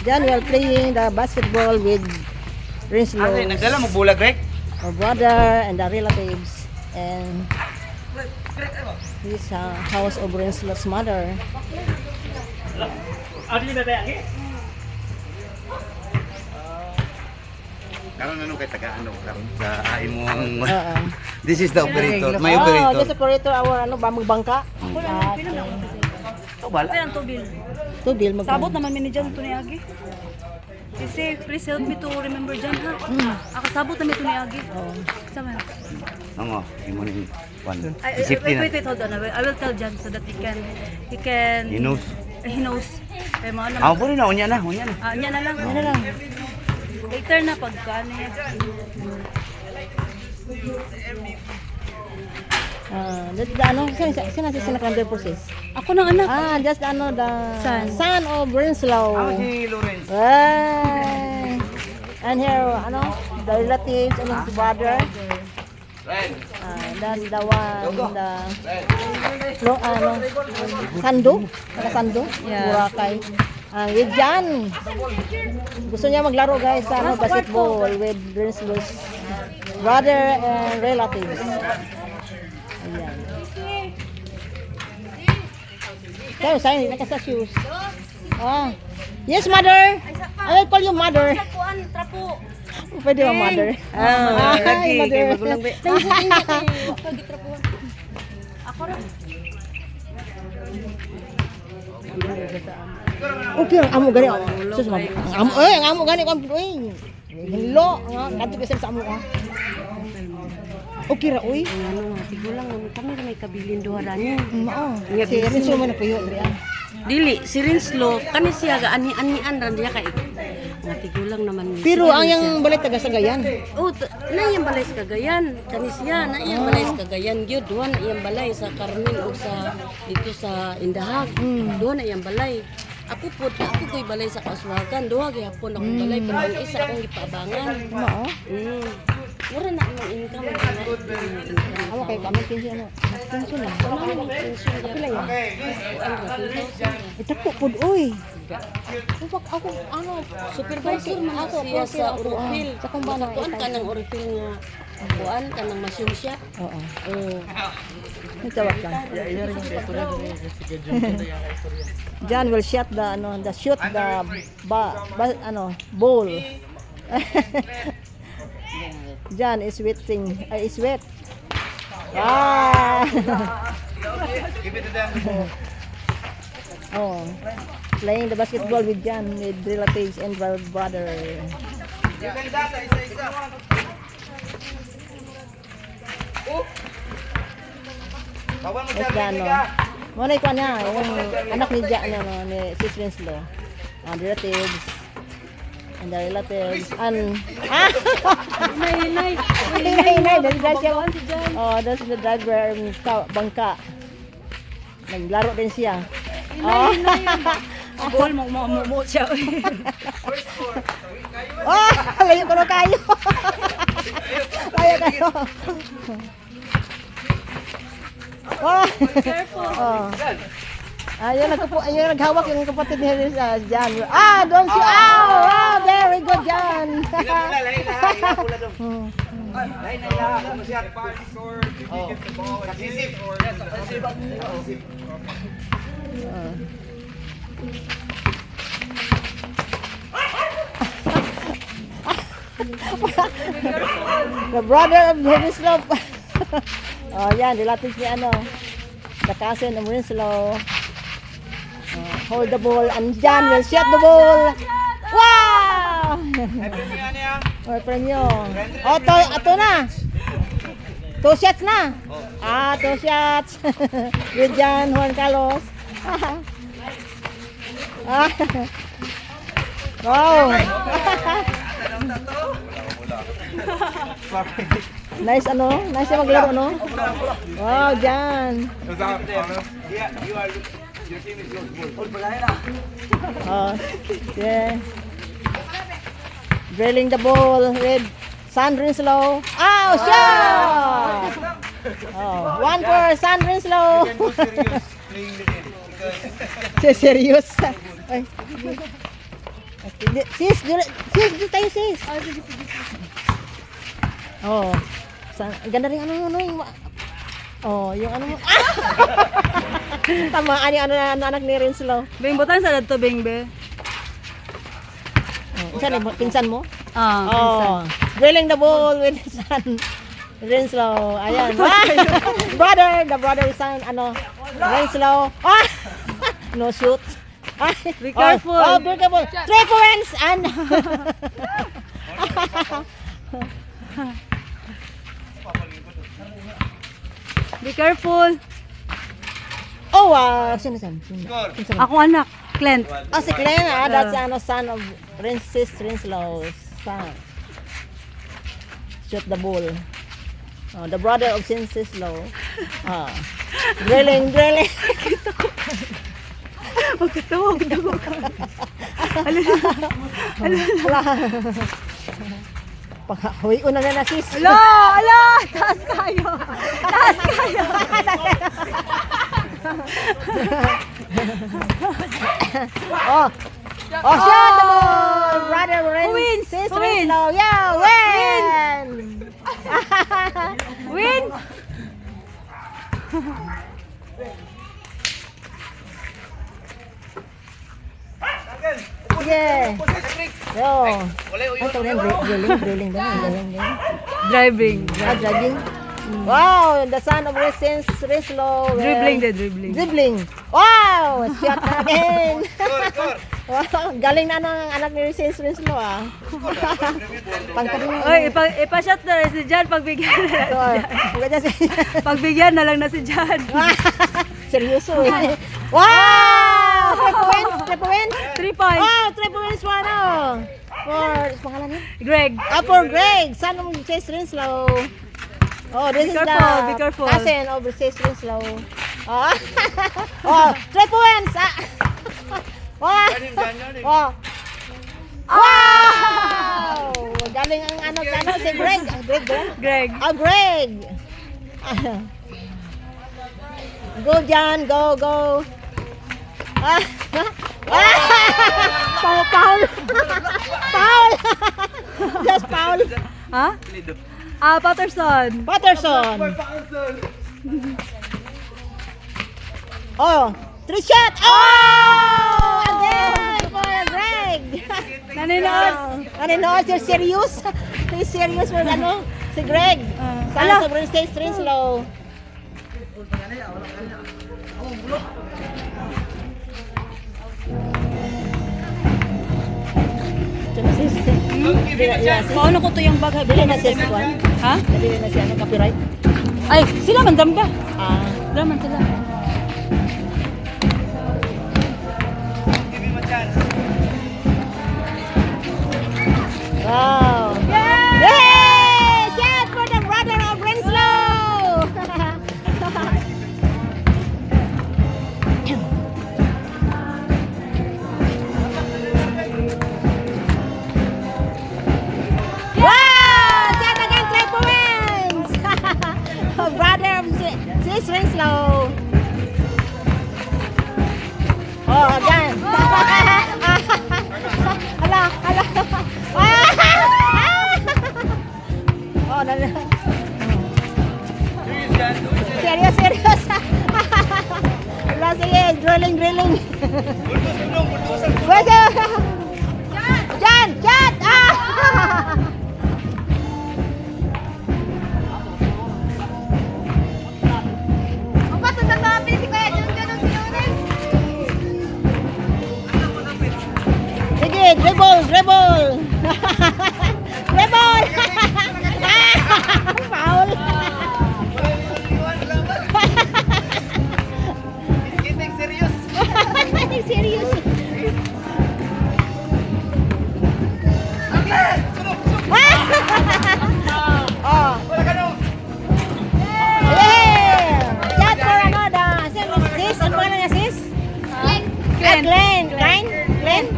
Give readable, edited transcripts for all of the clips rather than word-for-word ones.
Then we are playing the basketball with Rinslow, Nagdala mo bulag, Greg? our brother and the relatives, and this house of Rinslow's mother. Karon ano kay taga-ano karon sa imong This is the operator, my Oh, operator. this operator our bangka. Bala. Ayan, tubil. Tubil Sabot naman mini dyan ito ni Agi. Kasi please help me to remember dyan ha. Akasabot naman ito ni Agi. Sama. Ano, imo ni one. Wait, hold on. I will tell Jan so that he can, He knows. He knows. Kaya mga naman. Ako po rin na, unya na. Niya na lang. Ano na lang. Later na pagka ano yan. That's the ano, sino sinakandar process? Ako ng anak. Just ano, the Son. of Rinslow. Si Lawrence. Hey. And here, ano, the relatives and his brother. Then the one, Sando, Boracay. With Jan. Gusto niya maglaro guys sa ano, basketball with Rinslow's brother and relatives. Ayan. Kaya sayang, hindi ka sa shoes. Yes, mother. I will call you mother. Trapo. Pwede ba mother? Hi, mother. Ako rin. Okay, ang amo gani. Sus, ang amo gani ko. Hello, kadto kasi sa amo ah. Okay ra oy. Ano, tigulang naman kami na may kabilin duharani. Mao. Si Rinslow man puyo diri ah. Dili, si Rinslow, kani siya ga ani-anian ran diya kay. Nga tigulang naman. Pero ang yang balik taga Sagayan. Oh, na iyang balay sa Cagayan. Kani siya na iyang balay sa Cagayan gyud. Duha na iyang balay sa Carmen o sa dito sa Indahag. Duha na iyang balay. Ako po, ako ko'y balay sa Kaswagan. Duha gyapon ako balay pero ang isa akong gipaabangan. Mao. Mura na ang income. Awa kay kami kinsi ano. Kinsi na. Ano ang pension niya? Pila yan? Ano ba? 2,000. Itako pud oy. Ako ano, Supervisor man ako siya sa ako, Orofil. Sa kung ba na Kuan ka ng Orofil nga. Kuan ka ng machine siya. Oo. Oh. Tawag ka. John will shoot the bowl. John is wetting. Is wet. Give it to them. Playing the basketball with John with relatives and brother. Isa-isa. Kawan mo Yes, siya, John, no. Riga. Muna ikaw niya, yung anak ni John, ni Sis Rinslow. Relatives. And the relatives. Hinay. That's the driver bangka. Naglaro din siya. Goal mo siya. Layo ko na kayo. Layo kayo. Careful. Ayun naghawak yung kapatid ni John. Don't you? Very good, John. The brother of Rinslow. Yan, relatives ni ano. The cousin of Rinslow. Hold the ball and John will shoot the ball. Wow! Premyo. Ito na. 2 shots na. 2 shots. With John Juan Carlos. Wow. Nice nice maglaro no. Wow, John. Your team is good. Yeah. Drilling the ball with San Rinslow. Shot! 1 for San Rinslow. Playing the game. Serious. Ay. Okay. Sis, dito tayo sis. Oh. Ganda rin ano yung oh, yung ano mo. Tama, ano anak ni Rinslow. Bing, butang sa dito, Bing, be. Oh, pinsan mo? Ah, Oh, drilling the ball with his son. Rinslow, ayan. The brother son, Rinslow. Ah! No shoot. Ah, Be careful. Oh, be careful. 3 points and Be careful. oh, sino? Ako anak, Clint. Oh, si Glenn, that's son of Rinslow's son. Shoot the ball. Oh, the brother of Rinslow. Ah. Drilling. Magkatawag daw ka. Huy, una na sis. Ala, taas kayo. Oh, shot the ball! Brother Wins! Sis Wins! Rinslow. Yeah, win! Win. Yeah. Yo. Ano to rin? Drilling. Driving. Driving. Wow, the son of Rinslow. Dribbling. Wow, shot na again. Wow, galing na ang anak ni Rinslow ah. Pangkarin mo. Oy, ipa-shot na rin si Jan pagbigyan. Pagbigyan na lang na si Jan. Seryoso eh. Wow! 3 points. 3 points. Oh, 3 points po ano. Pangalan niya? Greg. For Greg, son of Rinslow. Oh, this is Be the careful. cousin of Rinslow. Oh, oh, 3 points. Wow! Oh. Wow! Galing ang si Greg. Greg. Oh, Greg. Go, John. Go. Paul. Just Paul. Ha? Patterson. Oh, 3 shot. Oh! Again for Greg. Nanonood. You're serious? He's serious for si Greg. Sana sa Rinslow. Paano ko to yung bag? Bili na siya si Juan. Ha? Bili na siya copyright. Ay, sila man dam ka. Ah, Sila man sila. wow. Yay! Shout for the brother of Rinslow. Wow! Shout again 3 points. Brother of Sis Rinslow. Oh, again. Hala. Oh, nala. Serious. Wala, sige, drilling. Wala. Jan! Sige, dribble! Foul! Serious. Oh. Yeah! Chat for another. Sis, ano ba na sis? Glenn. Glenn. Glenn. Glenn.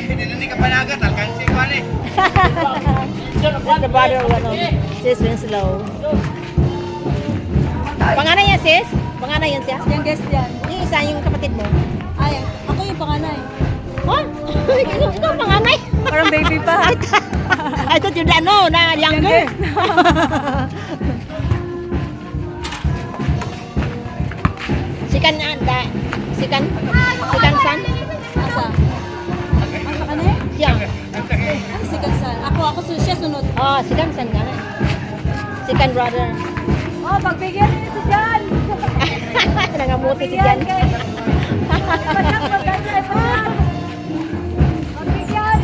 Hindi ka panagat, alkansi ko ni. That's the brother of ano, sis Winslow. Panganay yan, sis? Panganay yan siya? Youngest yan. Yung isa, yung kapatid mo. Ay, ako yung panganay. Oh, ikaw panganay. Parang baby pa. I thought you know, na younger. Sikan san? Asa? Ang panganay? Siya. Si Gansan. Ako siya sunod. Oh, sikan san ka na. Sikan brother. Oh, pagbigyan niyo si Jan. Nangamuti si Jan.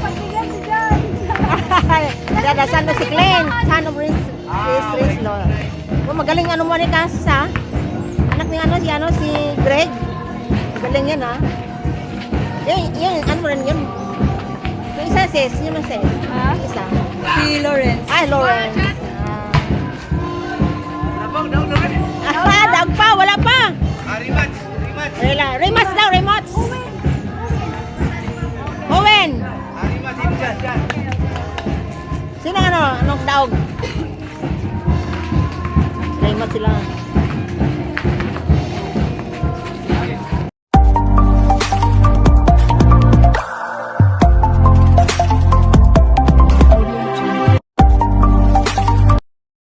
Pagbigyan si Jan. Dada, son of si Glenn. Son of Riz Law. Oh, magaling ano mo ni Cassis, ha? Anak ni si Greg. Magaling yan, ha? Yung ano mo rin yun? Yung isa, sis. Yung sis. Ha? Yung isa. Si Lawrence. Ay, Lawrence. Dag pa, wala pa. Rematch. Rematch daw, rematch. Owen. Rematch, dyan. Sino anong daog? Rematch sila.